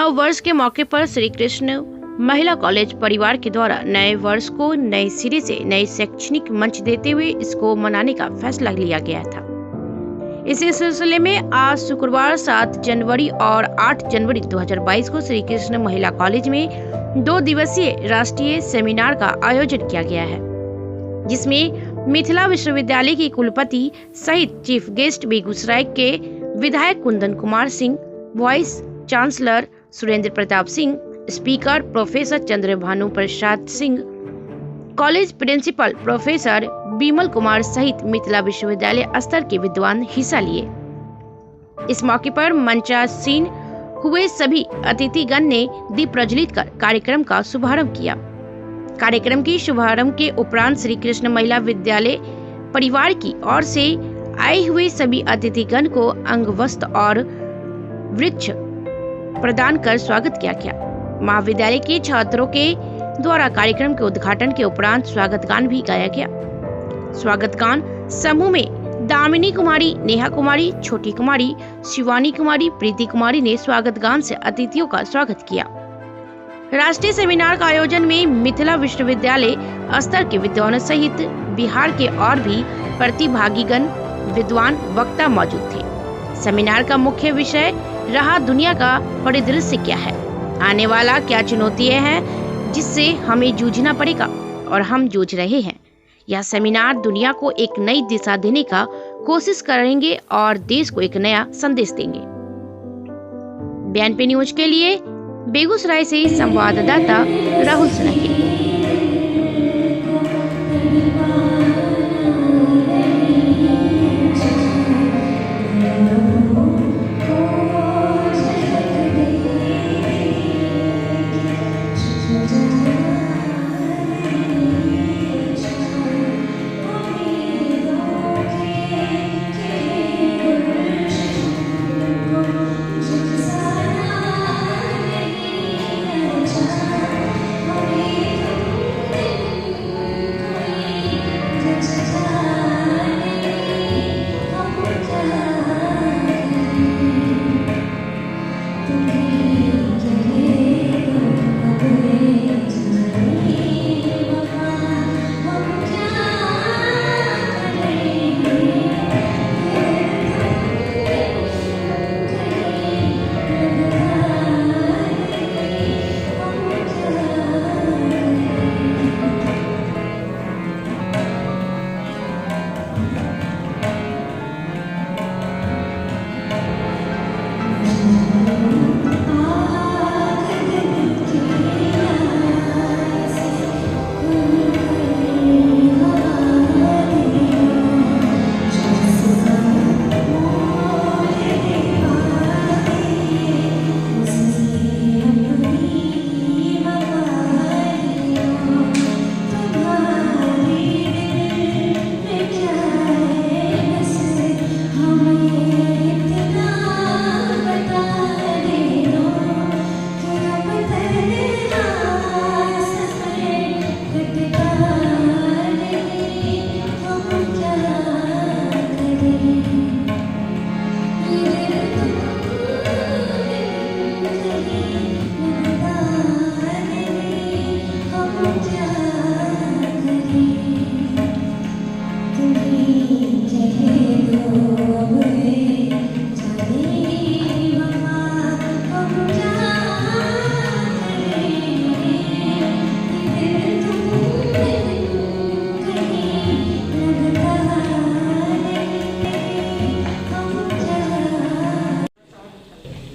नव वर्ष के मौके पर श्री कृष्ण महिला कॉलेज परिवार के द्वारा नए वर्ष को नए सिरे से नए शैक्षणिक मंच देते हुए इसको मनाने का फैसला लिया गया था। इसी सिलसिले में आज शुक्रवार 7 जनवरी और 8 जनवरी 2022 को श्री कृष्ण महिला कॉलेज में 2 दिवसीय राष्ट्रीय सेमिनार का आयोजन किया गया है, जिसमें मिथिला विश्वविद्यालय के कुलपति सहित चीफ गेस्ट बेगूसराय के विधायक Kundan Kumar Singh, vice chancellor Surendra Pratap Singh, speaker professor Chandrabhanu Prasad Singh, college principal professor Bimal Kumar सहित मिथिला विश्वविद्यालय स्तर के विद्वान हिस्सा लिए। इस मौके पर मंचासीन हुए सभी अतिथिगण ने दीप प्रज्वलित कर कार्यक्रम का शुभारंभ किया। कार्यक्रम की शुभारंभ के उपरांत श्री कृष्ण महिला विद्यालय परिवार की ओर से आए हुए सभी अतिथिगण को अंग वस्त्र और वृक्ष प्रदान कर स्वागत किया गया। महाविद्यालय के छात्रों के द्वारा कार्यक्रम के उद्घाटन के उपरांत स्वागत गान भी गाया गया। स्वागत गान समूह में दामिनी कुमारी, नेहा कुमारी, छोटी कुमारी, शिवानी कुमारी, प्रीति कुमारी ने स्वागत गान से अतिथियों का स्वागत किया। राष्ट्रीय सेमिनार का आयोजन में मिथिला विश्वविद्यालय स्तर के विद्वानों सहित बिहार के और भी प्रतिभागीगण विद्वान वक्ता मौजूद थे। सेमिनार का मुख्य विषय रहा दुनिया का परिदृश्य क्या है, आने वाला क्या चुनौतियां हैं जिससे हमें जूझना पड़ेगा और हम जूझ रहे हैं। यह सेमिनार दुनिया को एक नई दिशा देने का कोशिश करेंगे और देश को एक नया संदेश देंगे। BNP न्यूज के लिए बेगूसराय से संवाददाता राहुल सुनाके।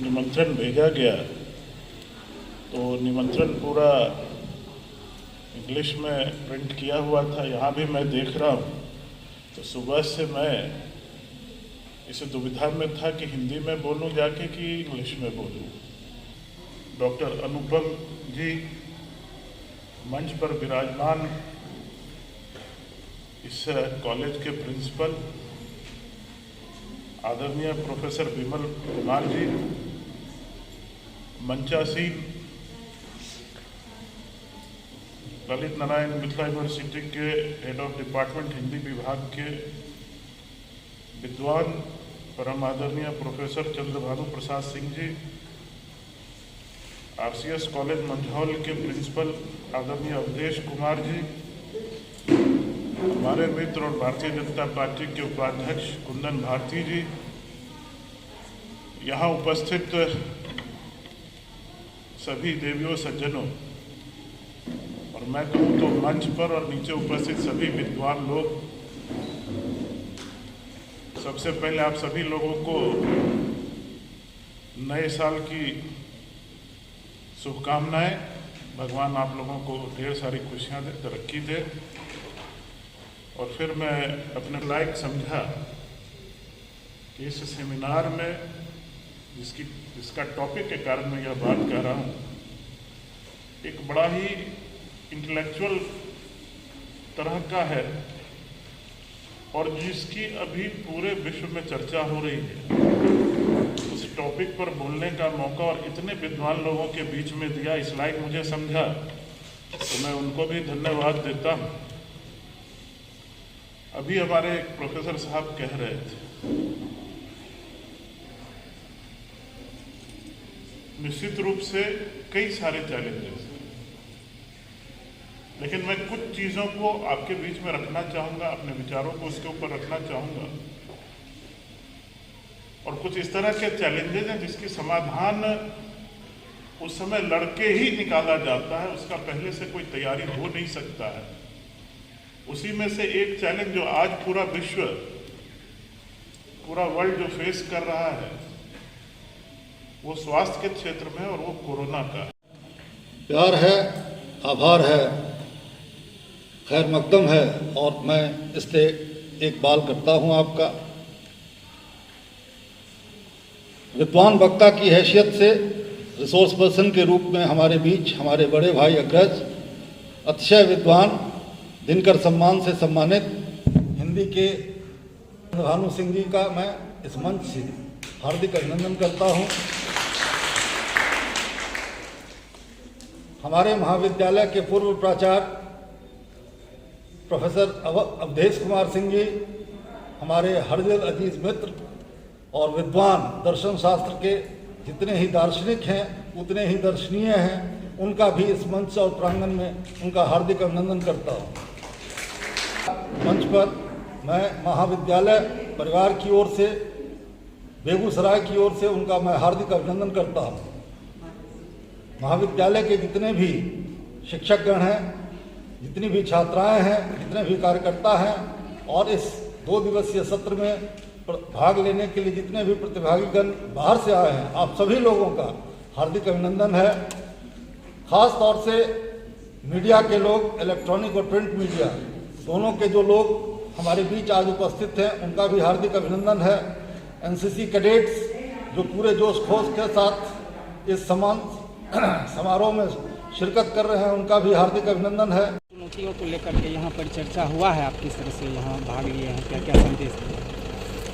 निमंत्रण भेजा गया तो निमंत्रण पूरा इंग्लिश में प्रिंट किया हुआ था। यहाँ भी मैं देख रहा हूँ तो सुबह से मैं इस दुविधा में था कि हिंदी में बोलूँ जाके कि इंग्लिश में बोलूँ। डॉक्टर अनुपम जी मंच पर विराजमान, इस कॉलेज के प्रिंसिपल आदरणीय प्रोफेसर बिमल कुमार जी, मंचासीन ललित नारायण मिथिला यूनिवर्सिटी के हेड ऑफ डिपार्टमेंट हिंदी विभाग के विद्वान परम आदरणीय professor Chandrabhanu Prasad Singh ji, RCS college Manjhaul के प्रिंसिपल आदरणीय अवधेश कुमार जी, हमारे मित्र और भारतीय जनता पार्टी के उपाध्यक्ष कुंदन भारती जी, यहाँ उपस्थित सभी देवियों सज्जनों, और मैं कहूँ तो मंच पर और नीचे उपस्थित सभी विद्वान लोग, सबसे पहले आप सभी लोगों को नए साल की शुभकामनाएं। भगवान आप लोगों को ढेर सारी खुशियां दे, तरक्की दे। और फिर मैं अपने लायक समझा कि इस सेमिनार में जिसका टॉपिक के कारण मैं यह बात कह रहा हूँ, एक बड़ा ही इंटेलेक्चुअल तरह का है और जिसकी अभी पूरे विश्व में चर्चा हो रही है। उस टॉपिक पर बोलने का मौका और इतने विद्वान लोगों के बीच में दिया, इस लायक मुझे समझा, तो मैं उनको भी धन्यवाद देता हूँ। अभी हमारे एक प्रोफेसर साहब कह रहे थे, निश्चित रूप से कई सारे चैलेंजेस, लेकिन मैं कुछ चीज़ों को आपके बीच में रखना चाहूँगा, अपने विचारों को उसके ऊपर रखना चाहूँगा। और कुछ इस तरह के चैलेंजेस हैं जिसकी समाधान उस समय लड़के ही निकाला जाता है, उसका पहले से कोई तैयारी हो नहीं सकता है। उसी में से एक चैलेंज जो आज पूरा विश्व, पूरा वर्ल्ड जो फेस कर रहा है, वो स्वास्थ्य के क्षेत्र में और वो कोरोना का है। प्यार है, आभार है, खैर मकदम है, और मैं इससे एक बाल करता हूं आपका। विद्वान वक्ता की हैसियत से रिसोर्स पर्सन के रूप में हमारे बीच हमारे बड़े भाई अग्रज, अतिशय विद्वान, दिनकर सम्मान से सम्मानित हिंदी के भानु सिंह जी का मैं इस मंच से हार्दिक अभिनंदन करता हूं। हमारे महाविद्यालय के पूर्व प्राचार्य प्रोफेसर अवधेश कुमार सिंह जी, हमारे हरदिल अजीज मित्र और विद्वान, दर्शन शास्त्र के जितने ही दार्शनिक हैं उतने ही दर्शनीय हैं, उनका भी इस मंच और प्रांगण में उनका हार्दिक अभिनंदन करता हूँ। मंच पर मैं महाविद्यालय परिवार की ओर से, बेगूसराय की ओर से उनका मैं हार्दिक अभिनंदन करता हूँ। महाविद्यालय के जितने भी शिक्षकगण हैं, जितनी भी छात्राएं हैं, जितने भी कार्यकर्ता हैं, और इस 2 दिवसीय सत्र में भाग लेने के लिए जितने भी प्रतिभागीगण बाहर से आए हैं, आप सभी लोगों का हार्दिक अभिनंदन है। खास तौर से मीडिया के लोग, इलेक्ट्रॉनिक और प्रिंट मीडिया दोनों के जो लोग हमारे बीच आज उपस्थित हैं, उनका भी हार्दिक अभिनंदन है। एनसीसी कैडेट्स जो पूरे जोश खोश के साथ इस समारोह में शिरकत कर रहे हैं, उनका भी हार्दिक अभिनंदन है। चुनौतियों को लेकर के यहाँ पर चर्चा हुआ है, आप किस तरह से यहाँ भाग लिए हैं, क्या क्या संदेश दिए?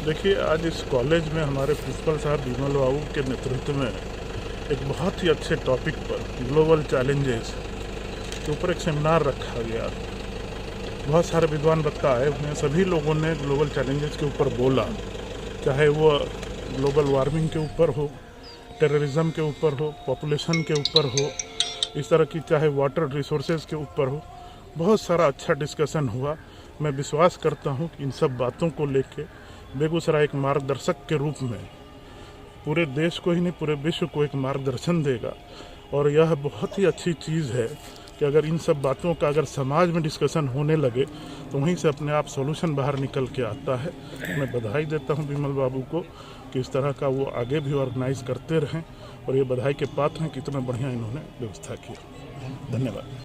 देखिए, आज इस कॉलेज में हमारे प्रिंसिपल साहब विमल बाबू के नेतृत्व में एक बहुत ही अच्छे टॉपिक पर, ग्लोबल चैलेंजेस के ऊपर एक सेमिनार रखा गया। बहुत सारे विद्वान वक्ता आए हुए हैं, सभी लोगों ने ग्लोबल चैलेंजेस के ऊपर बोला, चाहे वो ग्लोबल वार्मिंग के ऊपर हो, टेररिज्म के ऊपर हो, पॉपुलेशन के ऊपर हो, इस तरह की चाहे वाटर रिसोर्सेज के ऊपर हो। बहुत सारा अच्छा डिस्कशन हुआ। मैं विश्वास करता हूँ कि इन सब बातों को लेके बेगूसराय एक मार्गदर्शक के रूप में पूरे देश को ही नहीं, पूरे विश्व को एक मार्गदर्शन देगा। और यह बहुत ही अच्छी चीज़ है कि अगर इन सब बातों का अगर समाज में डिस्कशन होने लगे तो वहीं से अपने आप सॉल्यूशन बाहर निकल के आता है। मैं बधाई देता हूं विमल बाबू को कि इस तरह का वो आगे भी ऑर्गेनाइज करते रहें, और ये बधाई के पात्र हैं कि इतना बढ़िया इन्होंने व्यवस्था की। धन्यवाद।